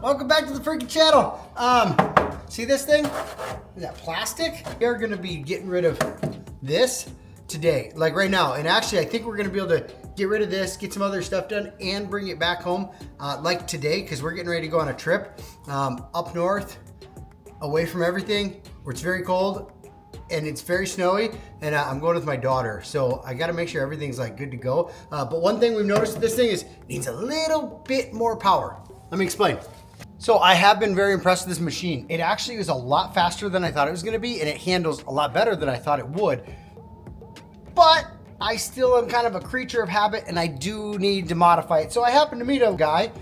Welcome back to the freaking channel. See this thing? Is that plastic? We are gonna be getting rid of this today, like right now. And actually, I think we're gonna be able to get rid of this, get some other stuff done, and bring it back home like today, because we're getting ready to go on a trip up north, away from everything, where it's very cold and it's very snowy, and I'm going with my daughter, so I got to make sure everything's like good to go. But one thing we've noticed with this thing is it needs a little bit more power. Let me explain. So I have been very impressed with this machine. It actually is a lot faster than I thought it was going to be, and it handles a lot better than I thought it would. But I still am kind of a creature of habit, and I do need to modify it. So I happened to meet a guy.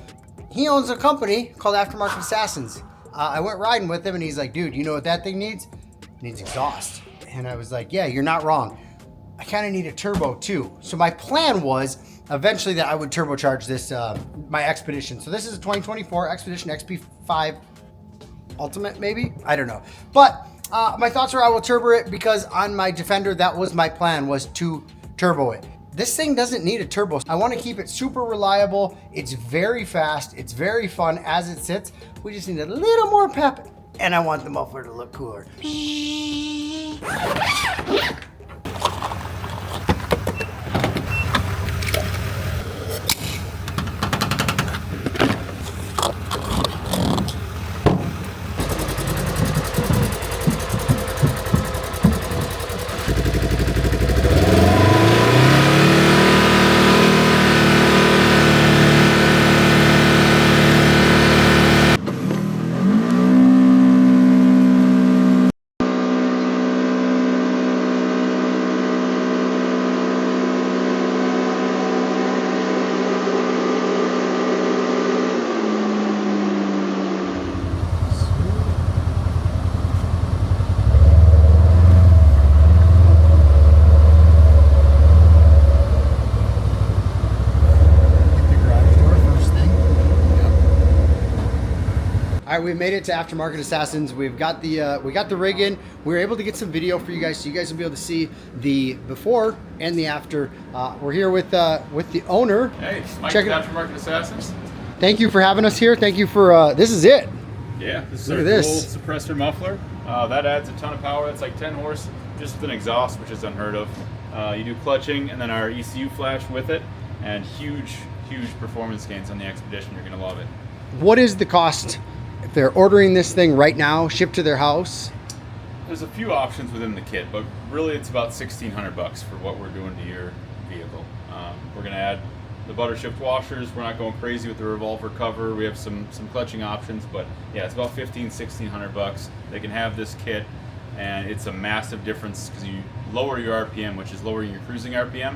He owns a company called Aftermarket Assassins. I went riding with him, and he's like, dude, you know what that thing needs? It needs exhaust. And I was like, yeah, you're not wrong. I kind of need a turbo too. So my plan was eventually that I would turbocharge this, my Xpedition. So this is a 2024 Xpedition XP5 Ultimate, maybe? I don't know. But my thoughts are I will turbo it, because on my Defender, that was my plan, was to turbo it. This thing doesn't need a turbo. I want to keep it super reliable. It's very fast. It's very fun as it sits. We just need a little more pep, and I want the muffler to look cooler. All right, we made it to Aftermarket Assassins. We've got the rig in. We were able to get some video for you guys, so you guys will be able to see the before and the after. We're here with the owner. Hey, it's Mike with Aftermarket Assassins. Thank you for having us here. Thank you for this is it. Yeah, this is Look our at this dual suppressor muffler. That adds a ton of power. That's like 10 horse, just with an exhaust, which is unheard of. You do clutching, and then our ECU flash with it, and huge performance gains on the Xpedition. You're gonna love it. What is the cost if they're ordering this thing right now, shipped to their house? There's a few options within the kit, but really it's about $1,600 for what we're doing to your vehicle. We're gonna add the butter shift washers. We're not going crazy with the revolver cover. We have some clutching options, but yeah, it's about $1,600. They can have this kit, and it's a massive difference because you lower your RPM, which is lowering your cruising RPM,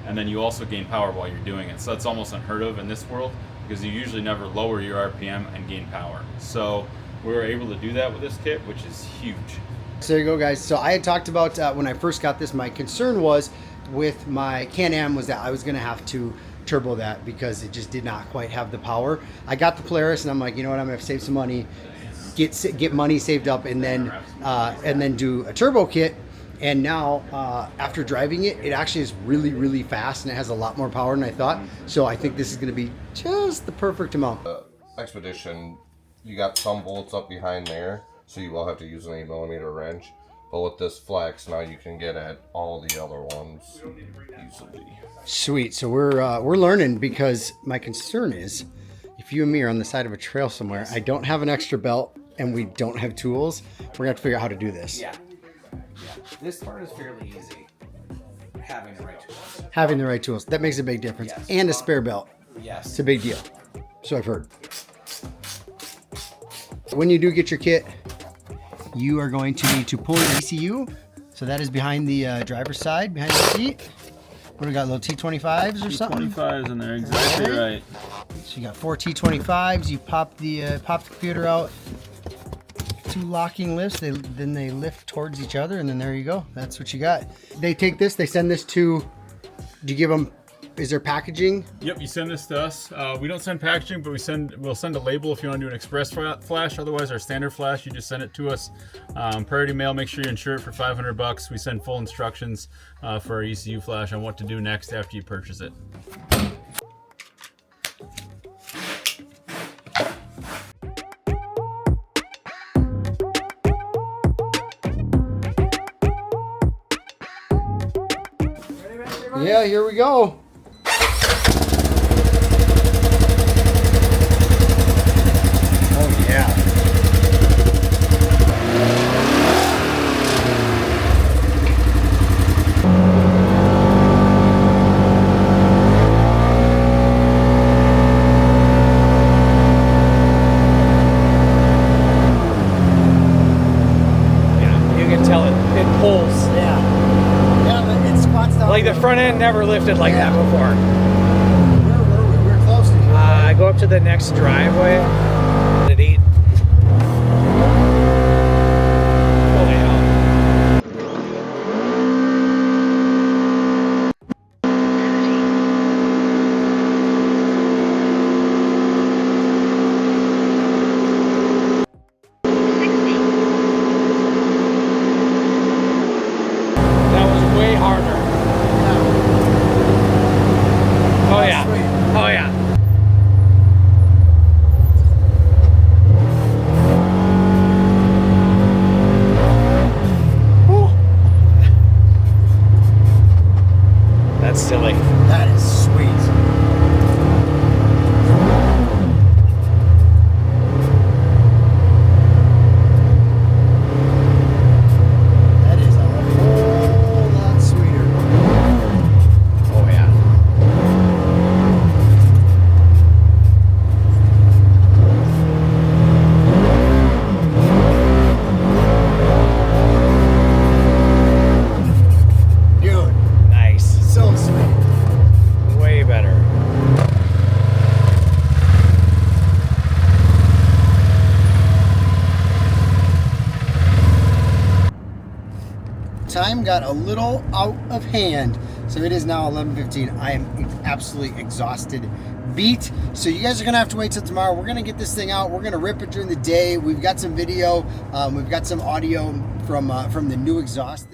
and then you also gain power while you're doing it. So that's almost unheard of in this world, because you usually never lower your RPM and gain power. So we were able to do that with this kit, which is huge. So there you go, guys. So I had talked about when I first got this, my concern was with my Can-Am was that I was gonna have to turbo that because it just did not quite have the power. I got the Polaris, and I'm like, you know what, I'm gonna have to save some money, get money saved up, and then do a turbo kit. And now, after driving it, it actually is really fast, and it has a lot more power than I thought. So I think this is going to be just the perfect amount. Expedition, you got some bolts up behind there, so you will have to use an 8mm wrench. But with this flex, now you can get at all the other ones easily. Sweet. So we're learning, because my concern is, if you and me are on the side of a trail somewhere, I don't have an extra belt, and we don't have tools, we're going to have to figure out how to do this. Yeah. This part is fairly easy. Having the right tools. Having the right tools. That makes a big difference. Yes. And a spare belt. Yes. It's a big deal. So I've heard. When you do get your kit, you are going to need to pull your ECU. So that is behind the driver's side, behind the seat. What do we got, little T25s or something? T25s in there, exactly right. So you got 4 T25s. You pop the computer out. 2 locking lifts, then they lift towards each other, and then there you go. That's what you got. They take this, they send this to, do you give them, is there packaging? Yep, you send this to us. We don't send packaging, but we'll send a label if you want to do an express flash. Otherwise, our standard flash, you just send it to us. Priority mail, make sure you insure it for $500. We send full instructions for our ECU flash on what to do next after you purchase it. Everybody? Yeah, here we go. Oh yeah. Like the front end never lifted like that before. Where were we? We were close to you. I go up to the next driveway. At 8. Holy hell. That was way harder. Oh yeah. Oh yeah. Whew. That's silly. That is sweet. That is a whole lot sweeter. Oh yeah. Dude, Nice. so sweet. Way better. Time got a little out of hand, so it is now 11:15. I am absolutely exhausted, beat. So you guys are gonna have to wait till tomorrow. We're gonna get this thing out. We're gonna rip it during the day. We've got some video, we've got some audio from the new exhaust.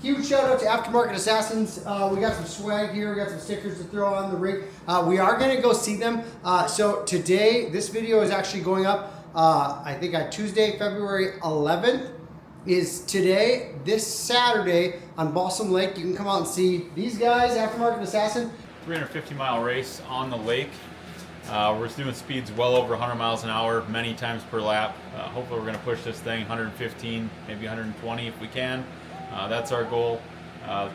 Huge shout out to Aftermarket Assassins. We got some swag here. We got some stickers to throw on the rig. We are going to go see them. So today, this video is actually going up, I think on Tuesday, February 11th is today. This Saturday on Balsam Lake, you can come out and see these guys, Aftermarket Assassin. 350-mile race on the lake. We're doing speeds well over 100 miles an hour, many times per lap. Hopefully we're going to push this thing 115, maybe 120 if we can. That's our goal.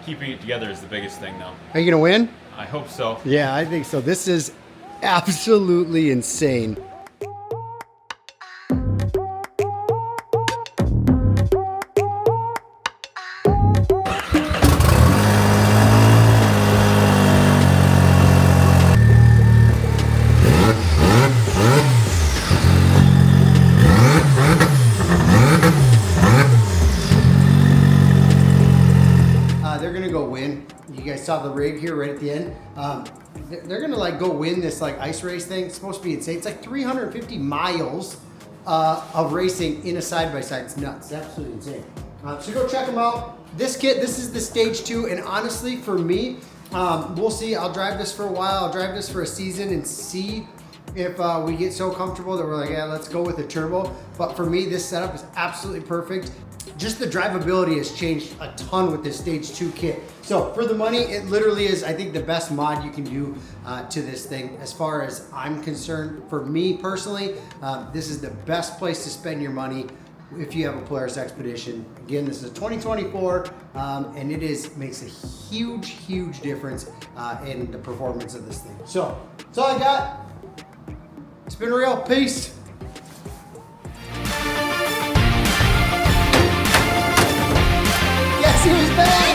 Keeping it together is the biggest thing, though. Are you going to win? I hope so. Yeah, I think so. This is absolutely insane. They're gonna go win. You guys saw the rig here right at the end. They're gonna like go win this like ice race thing. It's supposed to be insane. It's like 350 miles of racing in a side-by-side. It's nuts. It's absolutely insane. So go check them out. This kit, this is the stage 2, and honestly, for me, we'll see. I'll drive this for a while. I'll drive this for a season and see if we get so comfortable that we're like, yeah, let's go with a turbo. But for me, this setup is absolutely perfect. just the drivability has changed a ton with this Stage 2 kit. So for the money, it literally is, I think, the best mod you can do to this thing. As far as I'm concerned, for me personally, this is the best place to spend your money if you have a Polaris Xpedition. Again, this is a 2024, and it makes a huge difference in the performance of this thing. So that's all I got. It's been real. Peace. Yes, he was back.